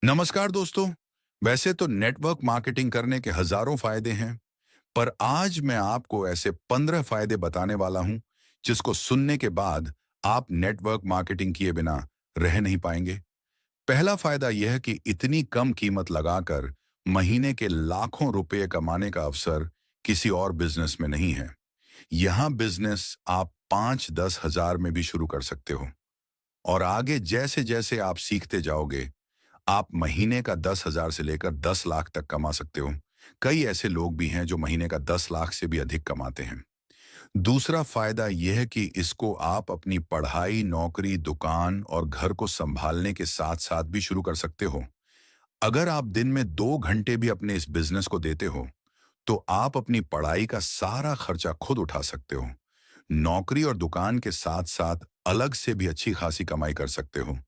नमस्कार दोस्तों। वैसे तो नेटवर्क मार्केटिंग करने के हजारों फायदे हैं, पर आज मैं आपको ऐसे 15 फायदे बताने वाला हूं जिसको सुनने के बाद आप नेटवर्क मार्केटिंग किए बिना रह नहीं पाएंगे। पहला फायदा यह है कि इतनी कम कीमत लगाकर महीने के लाखों रुपए कमाने का अवसर किसी और बिजनेस में नहीं है। यहां बिजनेस आप 5-10 हजार में भी शुरू कर सकते हो, और आगे जैसे जैसे आप सीखते जाओगे आप महीने का 10 हजार से लेकर 10 लाख तक कमा सकते हो। कई ऐसे लोग भी हैं जो महीने का 10 लाख से भी अधिक कमाते हैं। दूसरा फायदा यह है कि इसको आप अपनी पढ़ाई, नौकरी, दुकान और घर को संभालने के साथ साथ भी शुरू कर सकते हो। अगर आप दिन में 2 घंटे भी अपने इस बिजनेस को देते हो तो आप अपनी पढ़ाई का सारा खर्चा खुद उठा सकते हो। नौकरी और दुकान के साथ साथ अलग से भी अच्छी खासी कमाई कर सकते हो।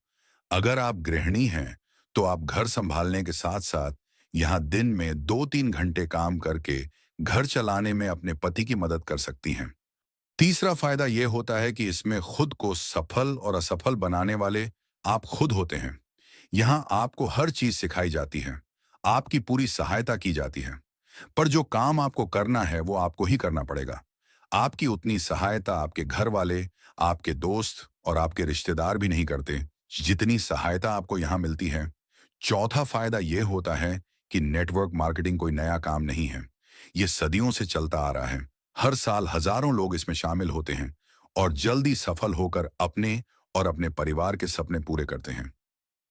अगर आप गृहिणी हैं तो आप घर संभालने के साथ साथ यहाँ दिन में 2-3 घंटे काम करके घर चलाने में अपने पति की मदद कर सकती हैं। तीसरा फायदा यह होता है कि इसमें खुद को सफल और असफल बनाने वाले आप खुद होते हैं। यहाँ आपको हर चीज सिखाई जाती है, आपकी पूरी सहायता की जाती है, पर जो काम आपको करना है वो आपको ही करना पड़ेगा। आपकी उतनी सहायता आपके घर वाले, आपके दोस्त और आपके रिश्तेदार भी नहीं करते जितनी सहायता आपको यहाँ मिलती है। चौथा फायदा यह होता है कि नेटवर्क मार्केटिंग कोई नया काम नहीं है, ये सदियों से चलता आ रहा है। हर साल हजारों लोग इसमें शामिल होते हैं और जल्दी सफल होकर अपने और अपने परिवार के सपने पूरे करते हैं।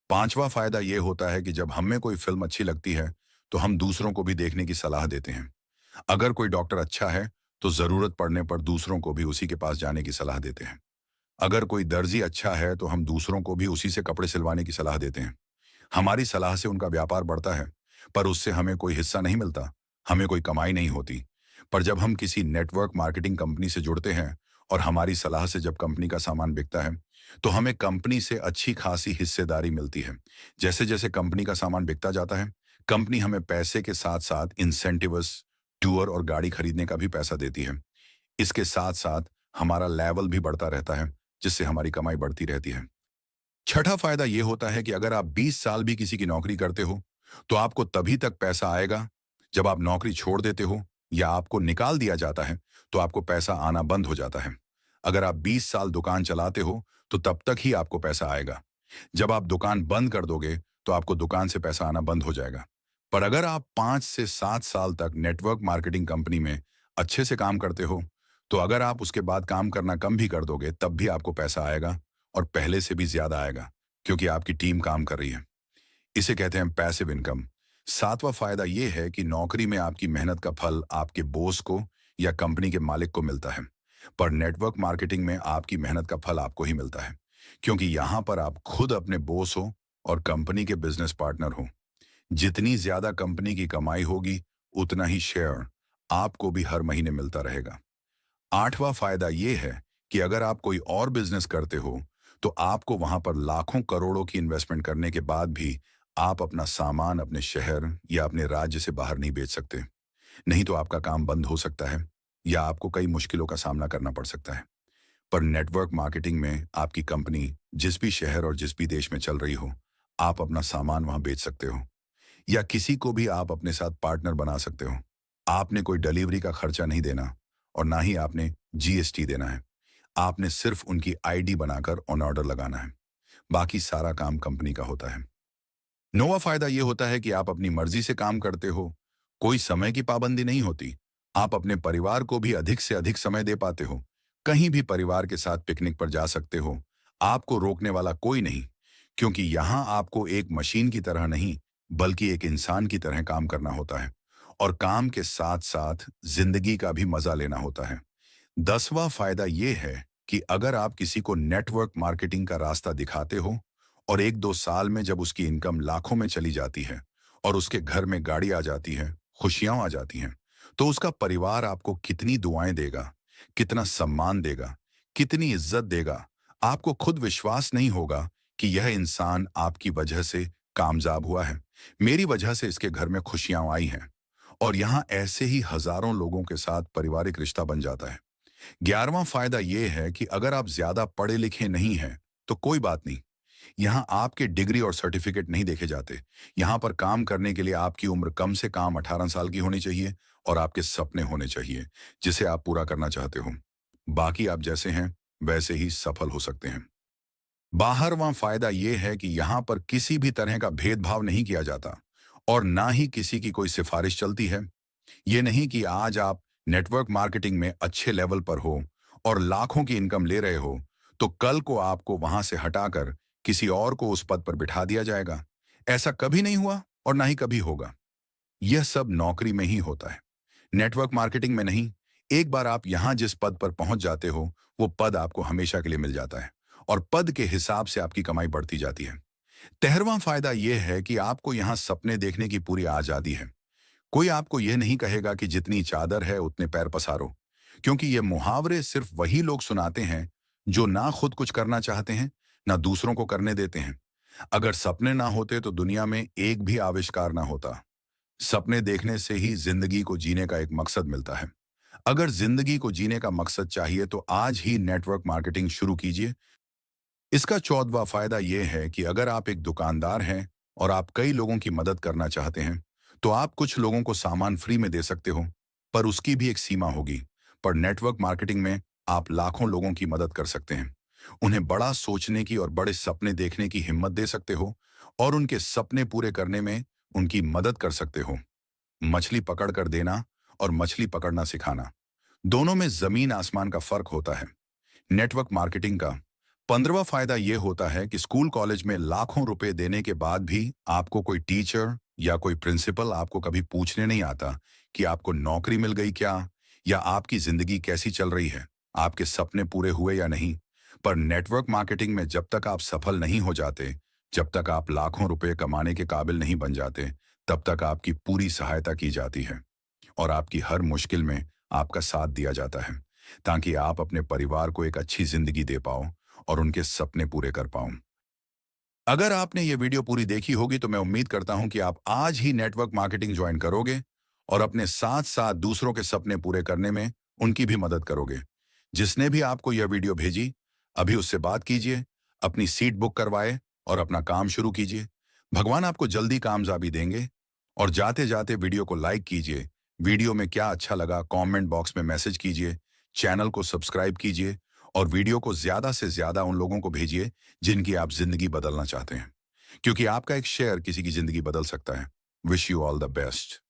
पांचवा फायदा यह होता है कि जब हमें कोई फिल्म अच्छी लगती है तो हम दूसरों को भी देखने की सलाह देते हैं। अगर कोई डॉक्टर अच्छा है तो जरूरत पड़ने पर दूसरों को भी उसी के पास जाने की सलाह देते हैं। अगर कोई दर्जी अच्छा है तो हम दूसरों को भी उसी से कपड़े सिलवाने की सलाह देते हैं। हमारी सलाह से उनका व्यापार बढ़ता है, पर उससे हमें कोई हिस्सा नहीं मिलता, हमें कोई कमाई नहीं होती। पर जब हम किसी नेटवर्क मार्केटिंग कंपनी से जुड़ते हैं और हमारी सलाह से जब कंपनी का सामान बिकता है, तो हमें कंपनी से अच्छी खासी हिस्सेदारी मिलती है। जैसे जैसे कंपनी का सामान बिकता जाता है, कंपनी हमें पैसे के साथ साथ इंसेंटिव्स, टूर और गाड़ी खरीदने का भी पैसा देती है। इसके साथ साथ हमारा लेवल भी बढ़ता रहता है, जिससे हमारी कमाई बढ़ती रहती है। छठा फायदा यह होता है कि अगर आप 20 साल भी किसी की नौकरी करते हो तो आपको तभी तक पैसा आएगा जब आप नौकरी छोड़ देते हो या आपको निकाल दिया जाता है तो आपको पैसा आना बंद हो जाता है। अगर आप 20 साल दुकान चलाते हो तो तब तक ही आपको पैसा आएगा। जब आप दुकान बंद कर दोगे तो आपको दुकान से पैसा आना बंद हो जाएगा। पर अगर आप 5 से 7 साल तक नेटवर्क मार्केटिंग कंपनी में अच्छे से काम करते हो तो अगर आप उसके बाद काम करना कम भी कर दोगे तब भी आपको पैसा आएगा, और पहले से भी ज्यादा आएगा, क्योंकि आपकी टीम काम कर रही है। इसे कहते हैं पैसिव इनकम। सातवां फायदा यह है कि नौकरी में आपकी मेहनत का फल आपके बॉस को या कंपनी के मालिक को मिलता है, पर नेटवर्क मार्केटिंग में आपकी मेहनत का फल आपको ही मिलता है, क्योंकि यहां पर आप खुद अपने बॉस हो और कंपनी के बिजनेस पार्टनर हो। जितनी ज्यादा कंपनी की कमाई होगी उतना ही शेयर आपको भी हर महीने मिलता रहेगा। आठवां फायदा यह है कि अगर आप कोई और बिजनेस करते हो तो आपको वहां पर लाखों करोड़ों की इन्वेस्टमेंट करने के बाद भी आप अपना सामान अपने शहर या अपने राज्य से बाहर नहीं बेच सकते। नहीं तो आपका काम बंद हो सकता है या आपको कई मुश्किलों का सामना करना पड़ सकता है। पर नेटवर्क मार्केटिंग में आपकी कंपनी जिस भी शहर और जिस भी देश में चल रही हो, आप अपना सामान वहां बेच सकते हो, या किसी को भी आप अपने साथ पार्टनर बना सकते हो। आपने कोई डिलीवरी का खर्चा नहीं देना और ना ही आपने जीएसटी देना है। आपने सिर्फ उनकी आईडी बनाकर ऑन ऑर्डर लगाना है। बाकी सारा काम कंपनी का होता है। नौवां फायदा यह होता है कि आप अपनी मर्जी से काम करते हो। कोई समय की पाबंदी नहीं होती। आप अपने परिवार को भी अधिक से अधिक समय दे पाते हो। कहीं भी परिवार के साथ पिकनिक पर जा सकते हो। आपको रोकने वाला कोई नहीं, क्योंकि यहां आपको एक मशीन की तरह नहीं बल्कि एक इंसान की तरह काम करना होता है, और काम के साथ साथ जिंदगी का भी मजा लेना होता है। 10वां फायदा यह है कि अगर आप किसी को नेटवर्क मार्केटिंग का रास्ता दिखाते हो और 1-2 साल में जब उसकी इनकम लाखों में चली जाती है और उसके घर में गाड़ी आ जाती है, खुशियां आ जाती हैं, तो उसका परिवार आपको कितनी दुआएं देगा, कितना सम्मान देगा, कितनी इज्जत देगा। आपको खुद विश्वास नहीं होगा कि यह इंसान आपकी वजह से कामयाब हुआ है, मेरी वजह से इसके घर में खुशियां आई हैं। और यहां ऐसे ही हजारों लोगों के साथ पारिवारिक रिश्ता बन जाता है। 11वां फायदा यह है कि अगर आप ज्यादा पढ़े लिखे नहीं हैं तो कोई बात नहीं। यहाँ आपके डिग्री और सर्टिफिकेट नहीं देखे जाते। यहाँ पर काम करने के लिए आपकी उम्र कम से कम 18 साल की होनी चाहिए और आपके सपने होने चाहिए, जिसे आप पूरा करना चाहते हो। बाकी आप जैसे हैं, वैसे ही सफल हो सकते हैं। बाहर वहाँ फायदा ये है कि यहाँ पर किसी भी तरह का भेदभाव नहीं किया जाता और ना ही किसी की कोई सिफारिश चलती है। ये नहीं कि आज आप नेटवर्क मार्केटिंग में अच्छे लेवल पर हो और लाखों की इनकम ले रहे हो, तो कल को आपको वहां से हटाकर किसी और को उस पद पर बिठा दिया जाएगा। ऐसा कभी नहीं हुआ और ना ही कभी होगा। यह सब नौकरी में ही होता है, नेटवर्क मार्केटिंग में नहीं। एक बार आप यहां जिस पद पर पहुंच जाते हो, वो पद आपको हमेशा के लिए मिल जाता है और पद के हिसाब से आपकी कमाई बढ़ती जाती है। 13वां फायदा यह है कि आपको यहां सपने देखने की पूरी आजादी है। कोई आपको यह नहीं कहेगा कि जितनी चादर है उतने पैर पसारो, क्योंकि ये मुहावरे सिर्फ वही लोग सुनाते हैं जो ना खुद कुछ करना चाहते हैं, ना दूसरों को करने देते हैं। अगर सपने ना होते तो दुनिया में एक भी आविष्कार ना होता। सपने देखने से ही जिंदगी को जीने का एक मकसद मिलता है। अगर जिंदगी को जीने का मकसद चाहिए तो आज ही नेटवर्क मार्केटिंग शुरू कीजिए। इसका 14वां फायदा यह है कि अगर आप एक दुकानदार हैं और आप कई लोगों की मदद करना चाहते हैं, तो आप कुछ लोगों को सामान फ्री में दे सकते हो, पर उसकी भी एक सीमा होगी। पर नेटवर्क मार्केटिंग में आप लाखों लोगों की मदद कर सकते हैं। उन्हें बड़ा सोचने की और बड़े सपने देखने की हिम्मत दे सकते हो और उनके सपने पूरे करने में उनकी मदद कर सकते हो। मछली पकड़ कर देना और मछली पकड़ना सिखाना, दोनों में जमीन आसमान का फर्क होता है। नेटवर्क मार्केटिंग का 15वां फायदा यह होता है कि स्कूल कॉलेज में लाखों रुपए देने के बाद भी आपको कोई टीचर या कोई प्रिंसिपल आपको कभी पूछने नहीं आता कि आपको नौकरी मिल गई क्या, या आपकी जिंदगी कैसी चल रही है, आपके सपने पूरे हुए या नहीं। पर नेटवर्क मार्केटिंग में जब तक आप सफल नहीं हो जाते, जब तक आप लाखों रुपए कमाने के काबिल नहीं बन जाते, तब तक आपकी पूरी सहायता की जाती है और आपकी हर मुश्किल में आपका साथ दिया जाता है, ताकि आप अपने परिवार को एक अच्छी जिंदगी दे पाओ और उनके सपने पूरे कर पाऊं। अगर आपने ये वीडियो पूरी देखी होगी तो मैं उम्मीद करता हूं कि आप आज ही नेटवर्क मार्केटिंग ज्वाइन करोगे और अपने साथ साथ दूसरों के सपने पूरे करने में उनकी भी मदद करोगे। जिसने भी आपको यह वीडियो भेजी, अभी उससे बात कीजिए, अपनी सीट बुक करवाए और अपना काम शुरू कीजिए। भगवान आपको जल्दी कामयाबी देंगे। और जाते जाते वीडियो को लाइक कीजिए, वीडियो में क्या अच्छा लगा कमेंट बॉक्स में मैसेज कीजिए, चैनल को सब्सक्राइब कीजिए और वीडियो को ज्यादा से ज्यादा उन लोगों को भेजिए जिनकी आप जिंदगी बदलना चाहते हैं, क्योंकि आपका एक शेयर किसी की जिंदगी बदल सकता है। Wish you all the best.